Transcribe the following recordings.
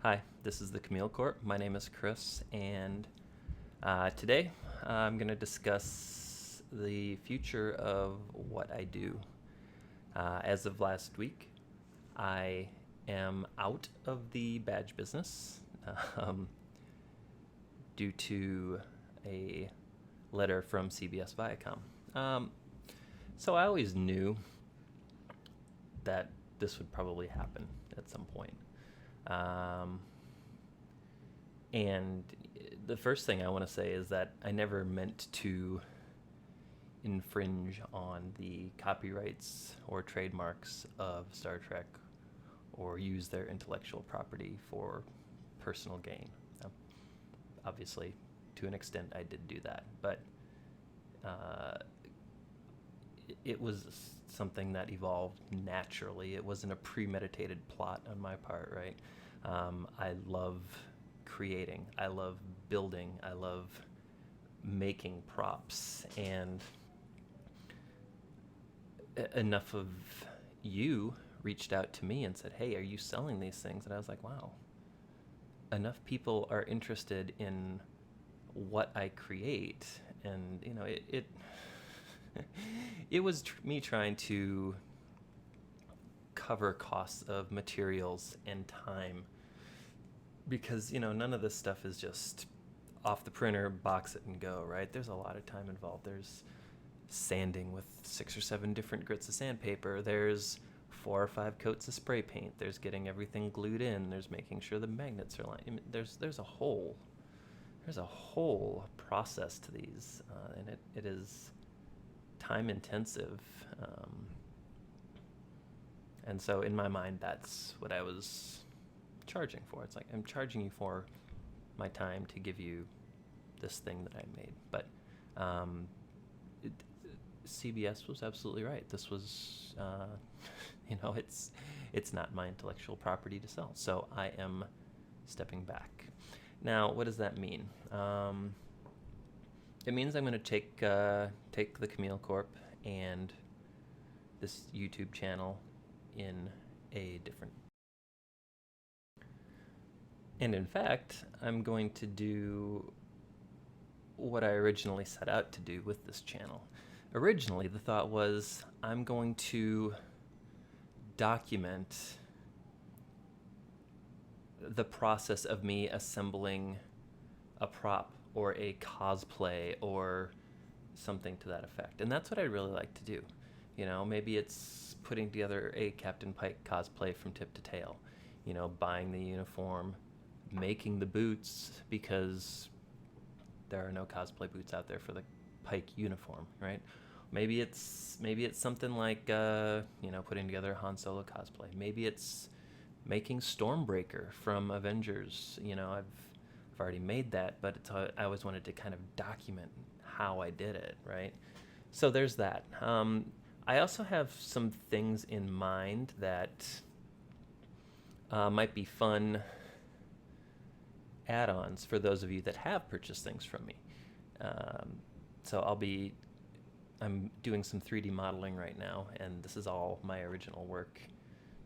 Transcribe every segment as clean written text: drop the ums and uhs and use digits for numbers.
Hi, this is the Chamael Corp. My name is Chris, and today I'm going to discuss the future of what I do. As of last week, I am out of the badge business um, due to a letter from CBS Viacom. So I always knew that this would probably happen at some point. And the first thing I want to say is that I never meant to infringe on the copyrights or trademarks of Star Trek or use their intellectual property for personal gain. Obviously, to an extent, I did do that, but it was something that evolved naturally. It wasn't a premeditated plot on my part, right? I love creating. I love building. I love making props. And enough of you reached out to me and said, "Hey, are you selling these things?" And I was like, wow, enough people are interested in what I create. And, it was me trying to cover costs of materials and time, because none of this stuff is just off the printer, box it and go, right? There's a lot of time involved. There's sanding with 6 or 7 different grits of sandpaper. There's 4 or 5 coats of spray paint. There's getting everything glued in. There's making sure the magnets are lined. I mean, there's a whole process to these, and it is time intensive. And so in my mind, that's what I was charging for. It's like, I'm charging you for my time to give you this thing that I made. But CBS was absolutely right. This was, it's not my intellectual property to sell. So I am stepping back. Now, what does that mean? It means I'm going to take the Chamael Corp and this YouTube channel in a different. And in fact, I'm going to do what I originally set out to do with this channel. Originally, the thought was I'm going to document the process of me assembling a prop or a cosplay or something to that effect. And that's what I really like to do. Maybe it's putting together a Captain Pike cosplay from tip to tail, buying the uniform, making the boots, because there are no cosplay boots out there for the Pike uniform, right? Maybe it's something like putting together a Han Solo cosplay. Maybe it's making Stormbreaker from Avengers. I've already made that, but I always wanted to kind of document how I did it, right? So there's that. I also have some things in mind that might be fun add-ons for those of you that have purchased things from me. So I'm doing some 3D modeling right now, and this is all my original work,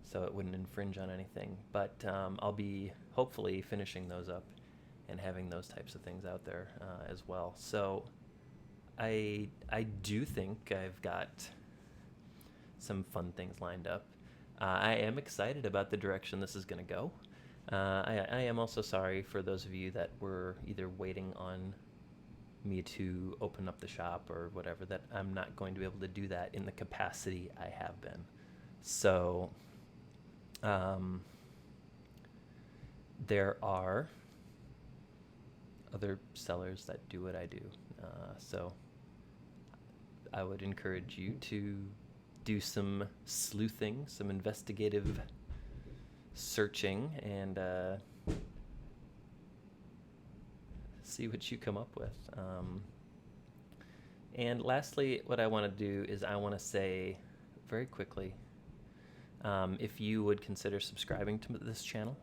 so it wouldn't infringe on anything. But I'll be hopefully finishing those up and having those types of things out there as well. So I do think I've got some fun things lined up. I am excited about the direction this is going to go. I am also sorry for those of you that were either waiting on me to open up the shop or whatever, that I'm not going to be able to do that in the capacity I have been. So there are other sellers that do what I do. So I would encourage you to do some sleuthing, some investigative searching, and see what you come up with. And lastly, what I want to do is I want to say very quickly, if you would consider subscribing to this channel,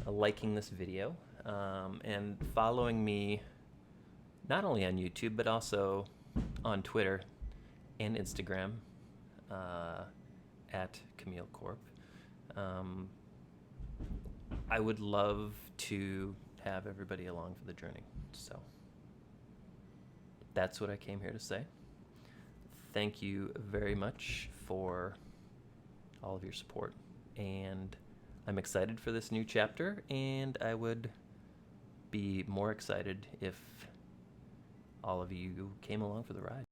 liking this video, and following me not only on YouTube but also on Twitter and Instagram at Chamael Corp. I would love to have everybody along for the journey. So that's what I came here to say. Thank you very much for all of your support. And I'm excited for this new chapter, and I would be more excited if all of you came along for the ride.